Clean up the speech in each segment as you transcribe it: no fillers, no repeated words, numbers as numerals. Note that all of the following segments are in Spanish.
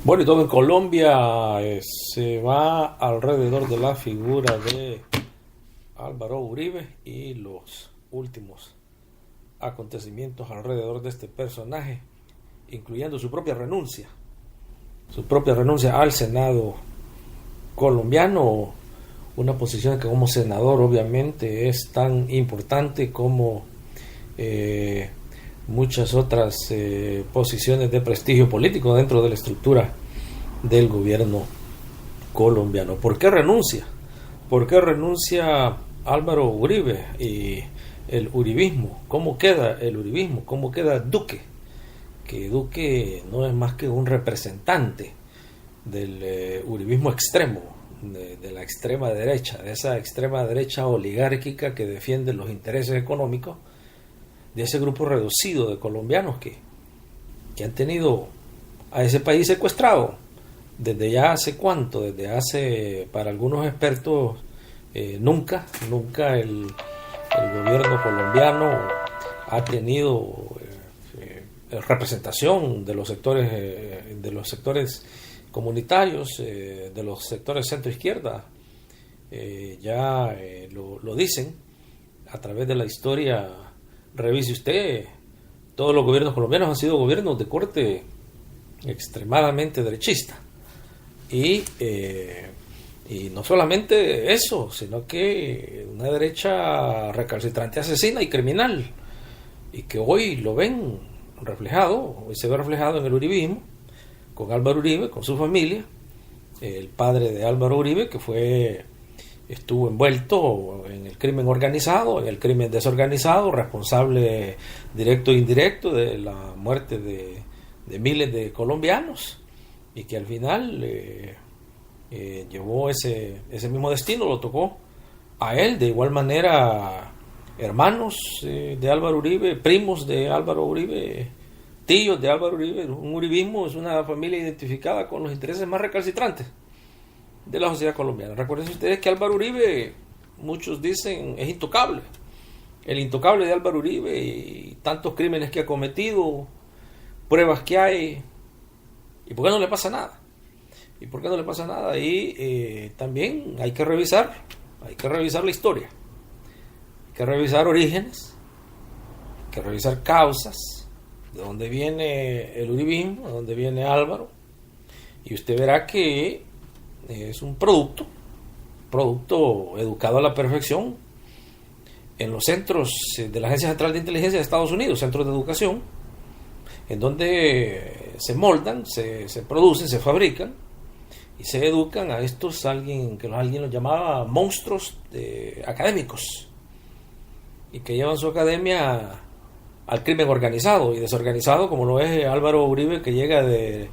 Bueno, y todo en Colombia se va alrededor de la figura de Álvaro Uribe y los últimos acontecimientos alrededor de este personaje, incluyendo su propia renuncia al Senado colombiano, una posición que como senador obviamente es tan importante como muchas otras posiciones de prestigio político dentro de la estructura del gobierno colombiano. ¿Por qué renuncia? ¿Por qué renuncia Álvaro Uribe y el uribismo? ¿Cómo queda el uribismo? ¿Cómo queda Duque? Que Duque no es más que un representante del uribismo extremo, de la extrema derecha, de esa extrema derecha oligárquica que defiende los intereses económicos de ese grupo reducido de colombianos que han tenido a ese país secuestrado desde ya hace cuánto, desde hace, para algunos expertos, nunca el gobierno colombiano ha tenido representación de los sectores comunitarios, de los sectores centro-izquierda. Lo dicen a través de la historia. Revise usted, todos los gobiernos colombianos han sido gobiernos de corte extremadamente derechista. Y no solamente eso, sino que una derecha recalcitrante, asesina y criminal, y que hoy lo ven reflejado, hoy se ve reflejado en el uribismo, con Álvaro Uribe, con su familia, el padre de Álvaro Uribe, que estuvo envuelto en el crimen organizado, en el crimen desorganizado, responsable directo e indirecto de la muerte de miles de colombianos, y que al final llevó ese mismo destino, lo tocó a él. De igual manera, hermanos de Álvaro Uribe, primos de Álvaro Uribe, tíos de Álvaro Uribe. Un uribismo es una familia identificada con los intereses más recalcitrantes de la sociedad colombiana. Recuerden ustedes que Álvaro Uribe, muchos dicen, es intocable. El intocable de Álvaro Uribe, y tantos crímenes que ha cometido, pruebas que hay, y por qué no le pasa nada. Y también hay que revisar la historia, hay que revisar orígenes, hay que revisar causas, de dónde viene el uribismo, de dónde viene Álvaro, y usted verá que es un producto educado a la perfección en los centros de la Agencia Central de Inteligencia de Estados Unidos, centros de educación, en donde se moldan, se producen, se fabrican y se educan a estos, alguien los llamaba monstruos académicos, y que llevan su academia al crimen organizado y desorganizado, como lo es Álvaro Uribe, que llega de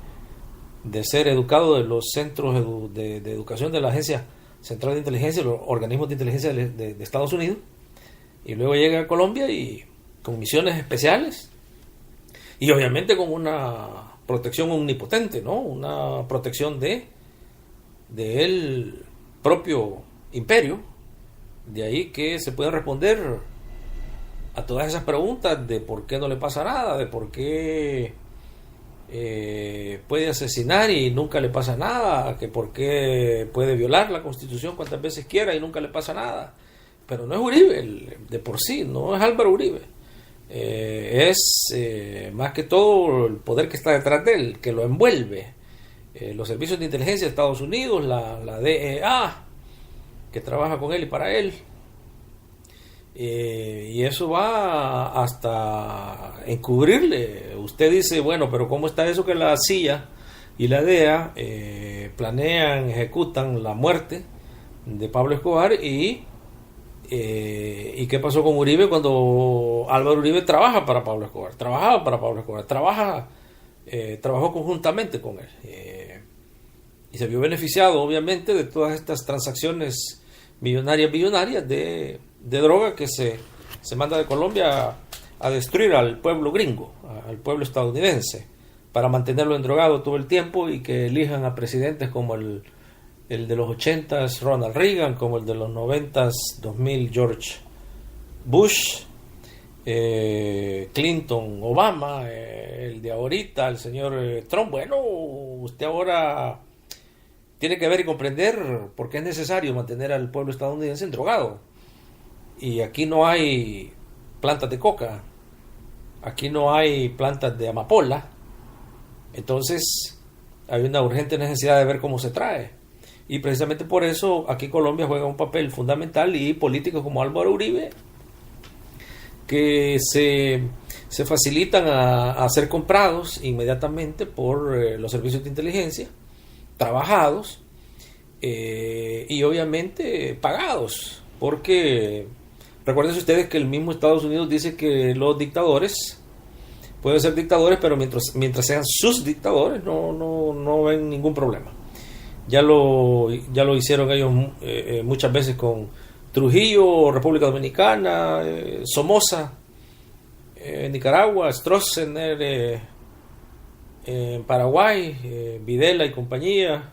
ser educado de los centros de educación de la Agencia Central de Inteligencia, los organismos de inteligencia de Estados Unidos, y luego llega a Colombia y con misiones especiales, y obviamente con una protección omnipotente, ¿no? Una protección del propio imperio. De ahí que se puede responder a todas esas preguntas de por qué no le pasa nada, de por qué puede asesinar y nunca le pasa nada, que por qué puede violar la Constitución cuantas veces quiera y nunca le pasa nada. Pero no es Uribe de por sí, no es Álvaro Uribe. Es más que todo el poder que está detrás de él, que lo envuelve. Los servicios de inteligencia de Estados Unidos, la DEA, que trabaja con él y para él. Y eso va hasta encubrirle. Usted dice, bueno, pero ¿cómo está eso que la CIA y la DEA planean, ejecutan la muerte de Pablo Escobar? ¿Y qué pasó con Uribe cuando Álvaro Uribe trabaja para Pablo Escobar? Trabajó conjuntamente con él, y se vio beneficiado obviamente de todas estas transacciones millonarias de droga que se manda de Colombia a destruir al pueblo gringo, al pueblo estadounidense, para mantenerlo endrogado todo el tiempo, y que elijan a presidentes como el de los 80s Ronald Reagan, como el de los 90s 2000 George Bush, Clinton, Obama, el de ahorita, el señor Trump. Bueno, usted ahora tiene que ver y comprender por qué es necesario mantener al pueblo estadounidense drogado. Y aquí no hay plantas de coca, aquí no hay plantas de amapola, entonces hay una urgente necesidad de ver cómo se trae. Y precisamente por eso aquí Colombia juega un papel fundamental, y políticos como Álvaro Uribe, que se facilitan a ser comprados inmediatamente por los servicios de inteligencia, trabajados y obviamente pagados, porque recuerden ustedes que el mismo Estados Unidos dice que los dictadores pueden ser dictadores, pero mientras sean sus dictadores no ven ningún problema. Ya lo hicieron ellos muchas veces con Trujillo, República Dominicana, Somoza, Nicaragua, Stroessner en Paraguay, Videla y compañía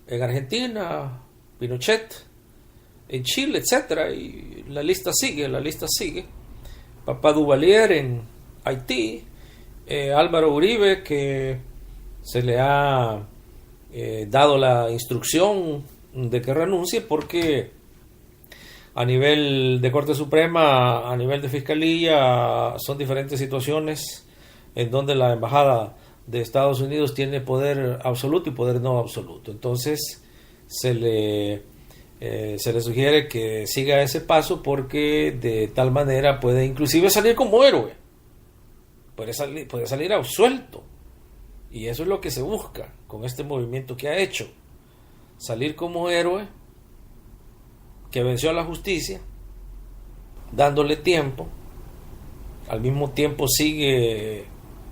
en Argentina, Pinochet en Chile, etcétera, y la lista sigue. Papá Duvalier en Haití, Álvaro Uribe, que se le ha dado la instrucción de que renuncie porque a nivel de Corte Suprema, a nivel de Fiscalía, son diferentes situaciones en donde la Embajada de Estados Unidos tiene poder absoluto y poder no absoluto. Entonces se le sugiere que siga ese paso, porque de tal manera puede inclusive salir como héroe, puede salir absuelto, y eso es lo que se busca con este movimiento que ha hecho, salir como héroe que venció a la justicia, dándole tiempo. Al mismo tiempo sigue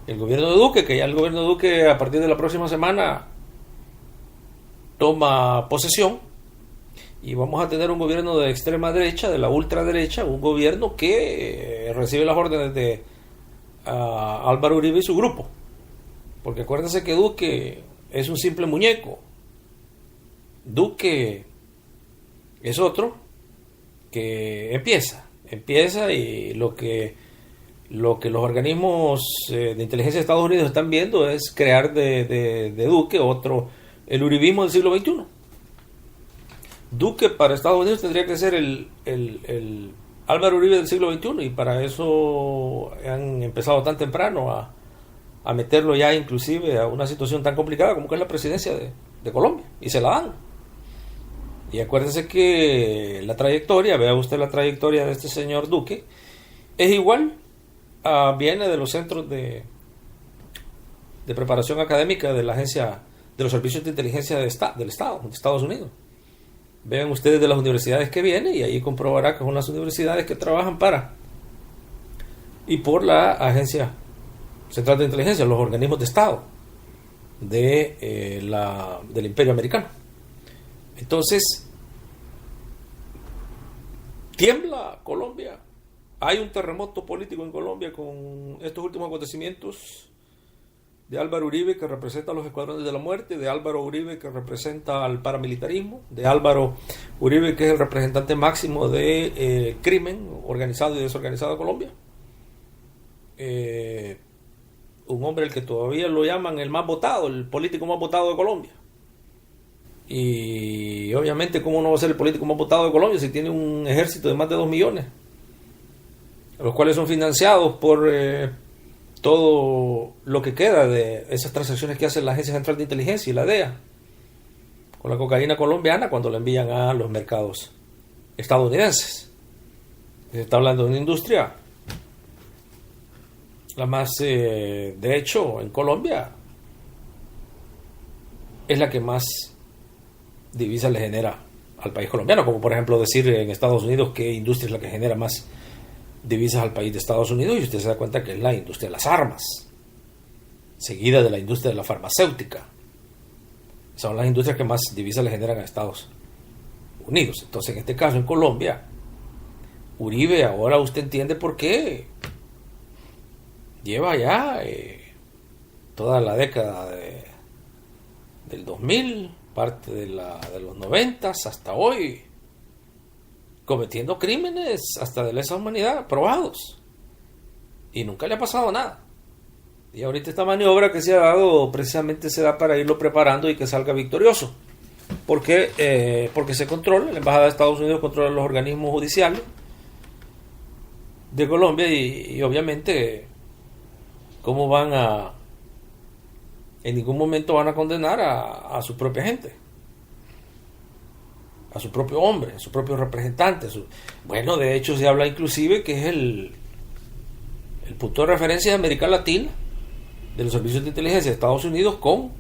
el gobierno de Duque, que ya el gobierno de Duque a partir de la próxima semana toma posesión, y vamos a tener un gobierno de extrema derecha, de la ultraderecha, un gobierno que recibe las órdenes de Álvaro Uribe y su grupo, porque acuérdense que Duque es un simple muñeco. Duque es otro que empieza y lo que los organismos de inteligencia de Estados Unidos están viendo es crear de Duque el uribismo del siglo XXI. Duque para Estados Unidos tendría que ser el Álvaro Uribe del siglo XXI, y para eso han empezado tan temprano a meterlo ya inclusive a una situación tan complicada como que es la presidencia de Colombia, y se la dan. Y acuérdense que vea usted la trayectoria de este señor Duque, es igual, viene de los centros de preparación académica de la agencia de los servicios de inteligencia del Estado de Estados Unidos. Vean ustedes de las universidades que viene, y ahí comprobará que son las universidades que trabajan para y por la Agencia Central de Inteligencia, los organismos de Estado del Imperio Americano. Entonces, tiembla Colombia. Hay un terremoto político en Colombia con estos últimos acontecimientos de Álvaro Uribe, que representa a los escuadrones de la muerte, de Álvaro Uribe, que representa al paramilitarismo, de Álvaro Uribe, que es el representante máximo de crimen organizado y desorganizado de Colombia. Un hombre al que todavía lo llaman el más votado, el político más votado de Colombia. Y obviamente, ¿cómo no va a ser el político más votado de Colombia si tiene un ejército de más de 2 millones? Los cuales son financiados por todo lo que queda de esas transacciones que hace la Agencia Central de Inteligencia y la DEA con la cocaína colombiana cuando la envían a los mercados estadounidenses. Se está hablando de una industria, la más, de hecho, en Colombia es la que más divisas le genera al país colombiano, como por ejemplo decir en Estados Unidos qué industria es la que genera más divisas al país de Estados Unidos, y usted se da cuenta que es la industria de las armas, seguida de la industria de la farmacéutica. Son las industrias que más divisas le generan a Estados Unidos. Entonces, en este caso, en Colombia, Uribe, ahora usted entiende por qué lleva ya toda la década del 2000, parte de los 90 hasta hoy, cometiendo crímenes hasta de lesa humanidad probados, y nunca le ha pasado nada. Y ahorita esta maniobra que se ha dado precisamente se da para irlo preparando y que salga victorioso. Porque se controla, la Embajada de Estados Unidos controla los organismos judiciales de Colombia y obviamente cómo en ningún momento van a condenar a su propia gente, a su propio hombre, a su propio representante. Bueno, de hecho se habla inclusive que es el punto de referencia de América Latina, de los servicios de inteligencia de Estados Unidos con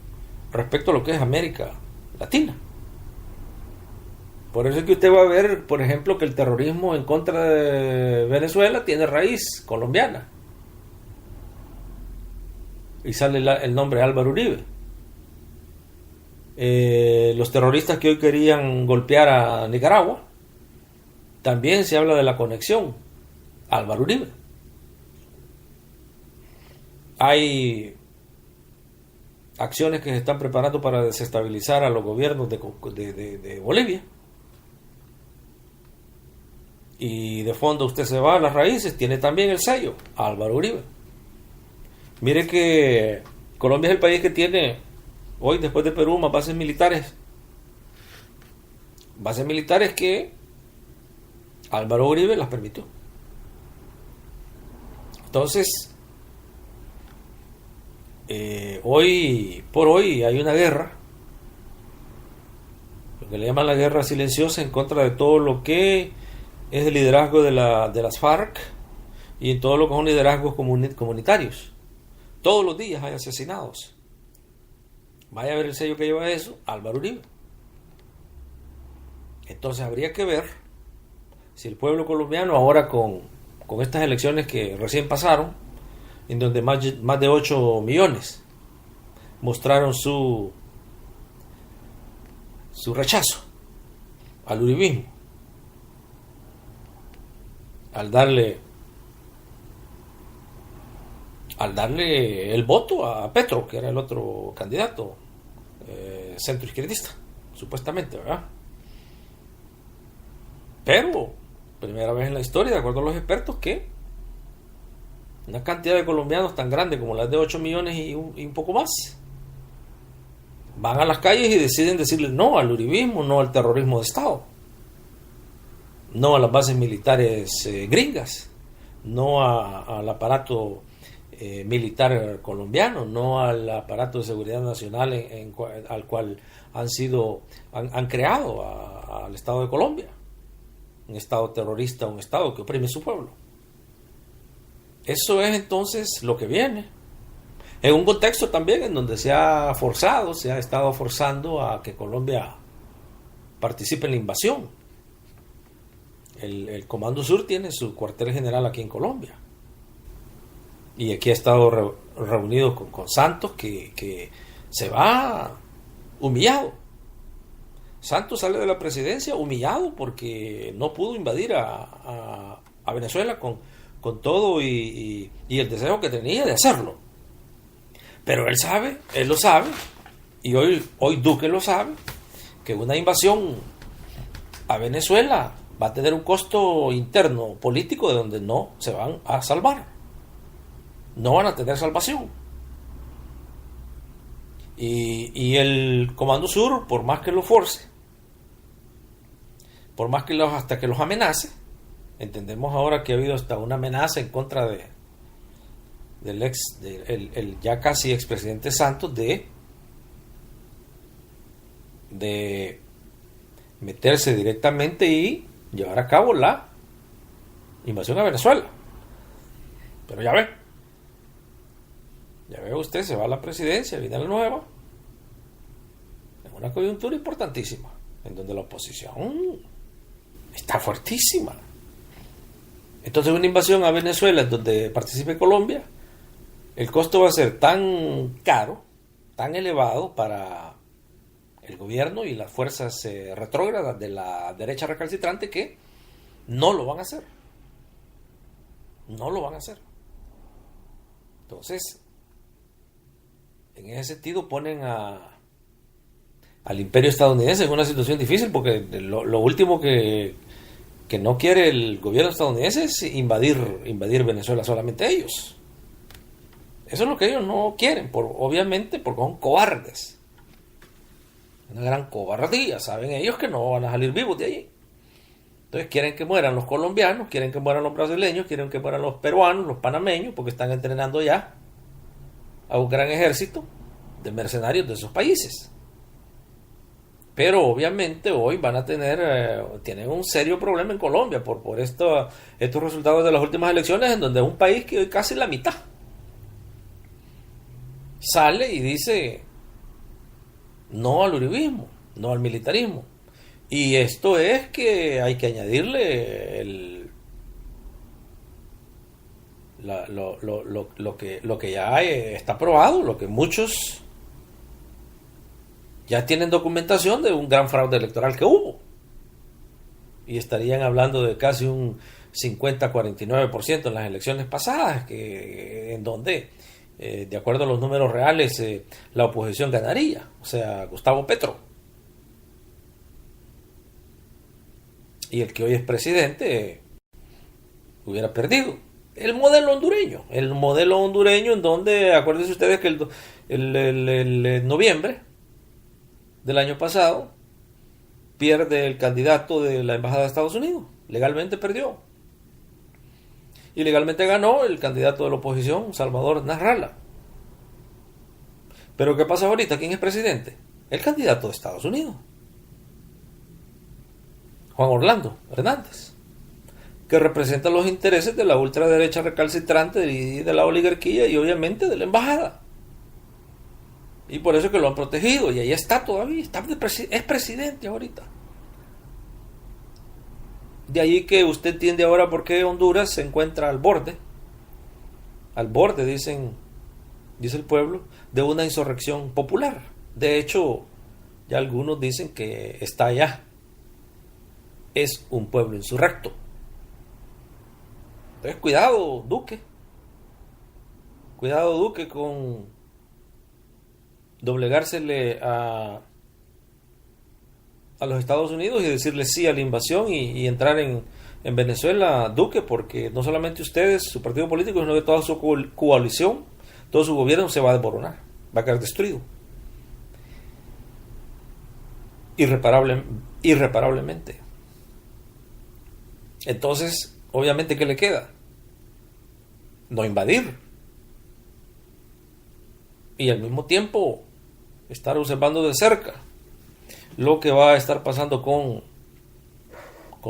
respecto a lo que es América Latina. Por eso es que usted va a ver, por ejemplo, que el terrorismo en contra de Venezuela tiene raíz colombiana. Y sale el nombre Álvaro Uribe. Los terroristas que hoy querían golpear a Nicaragua, también se habla de la conexión Álvaro Uribe. Hay acciones que se están preparando para desestabilizar a los gobiernos de Bolivia. Y de fondo usted se va a las raíces, tiene también el sello Álvaro Uribe. Mire que Colombia es el país que tiene hoy, después de Perú, más bases militares. Bases militares que Álvaro Uribe las permitió. Entonces, hoy por hoy hay una guerra, lo que le llaman la guerra silenciosa, en contra de todo lo que es el liderazgo de las FARC y en todo lo que son liderazgos comunitarios. Todos los días hay asesinados. Vaya a ver el sello que lleva eso, Álvaro Uribe. Entonces habría que ver si el pueblo colombiano ahora con estas elecciones que recién pasaron, en donde más de 8 millones mostraron su rechazo al uribismo, al darle el voto a Petro, que era el otro candidato centroizquierdista, supuestamente, ¿verdad? Pero primera vez en la historia, de acuerdo a los expertos, que una cantidad de colombianos tan grande como las de 8 millones y un poco más van a las calles y deciden decirle no al uribismo, no al terrorismo de Estado, no a las bases militares gringas, no al aparato militar colombiano, no al aparato de seguridad nacional al cual han creado al Estado de Colombia, un Estado terrorista, un Estado que oprime a su pueblo. Eso es entonces lo que viene, en un contexto también en donde se ha estado forzando a que Colombia participe en la invasión. El Comando Sur tiene su cuartel general aquí en Colombia. Y aquí ha estado reunido con Santos, que se va humillado. Santos sale de la presidencia humillado porque no pudo invadir a Venezuela con todo y el deseo que tenía de hacerlo. Pero él lo sabe, y hoy Duque lo sabe, que una invasión a Venezuela va a tener un costo interno político de donde no se van a salvar. No van a tener salvación. Y el Comando Sur, por más que lo force, por más que hasta que los amenace, entendemos ahora que ha habido hasta una amenaza en contra del ya casi expresidente Santos de meterse directamente y llevar a cabo la invasión a Venezuela. Pero ya ve usted, se va a la presidencia, viene la nueva, en una coyuntura importantísima, en donde la oposición está fuertísima. Entonces una invasión a Venezuela, en donde participe Colombia, el costo va a ser tan caro, tan elevado para el gobierno y las fuerzas retrógradas de la derecha recalcitrante, que no lo van a hacer. No lo van a hacer. Entonces, en ese sentido ponen al imperio estadounidense en una situación difícil, porque lo último que no quiere el gobierno estadounidense es invadir Venezuela solamente ellos. Eso es lo que ellos no quieren, obviamente porque son cobardes. Una gran cobardía, saben ellos que no van a salir vivos de allí. Entonces quieren que mueran los colombianos, quieren que mueran los brasileños, quieren que mueran los peruanos, los panameños, porque están entrenando ya a un gran ejército de mercenarios de esos países. Pero obviamente hoy van a tienen un serio problema en Colombia por estos resultados de las últimas elecciones, en donde un país que hoy casi la mitad sale y dice no al uribismo, no al militarismo. Y esto es que hay que añadirle lo que ya está probado, lo que muchos ya tienen documentación de un gran fraude electoral que hubo. Y estarían hablando de casi un 50-49% en las elecciones pasadas, en donde, de acuerdo a los números reales, la oposición ganaría, o sea, Gustavo Petro. Y el que hoy es presidente hubiera perdido. El modelo hondureño en donde, acuérdense ustedes que el noviembre del año pasado pierde el candidato de la embajada de Estados Unidos, legalmente perdió. Y legalmente ganó el candidato de la oposición, Salvador Nasralla. Pero ¿qué pasa ahorita? ¿Quién es presidente? El candidato de Estados Unidos, Juan Orlando Hernández, que representa los intereses de la ultraderecha recalcitrante y de la oligarquía y obviamente de la embajada. Y por eso es que lo han protegido y ahí está todavía, es presidente ahorita. De ahí que usted entiende ahora por qué Honduras se encuentra al borde, dice el pueblo, de una insurrección popular. De hecho, ya algunos dicen que está allá. Es un pueblo insurrecto. Entonces, cuidado, Duque. Cuidado, Duque, con doblegársele a los Estados Unidos y decirle sí a la invasión y entrar en Venezuela, Duque, porque no solamente ustedes, su partido político, sino que toda su coalición, todo su gobierno se va a desmoronar, va a quedar destruido. Irreparablemente. Entonces, obviamente, ¿qué le queda? No invadir. Y al mismo tiempo estar observando de cerca lo que va a estar pasando con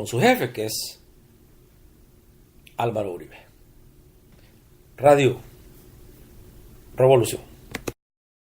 su jefe, que es Álvaro Uribe. Radio Revolución.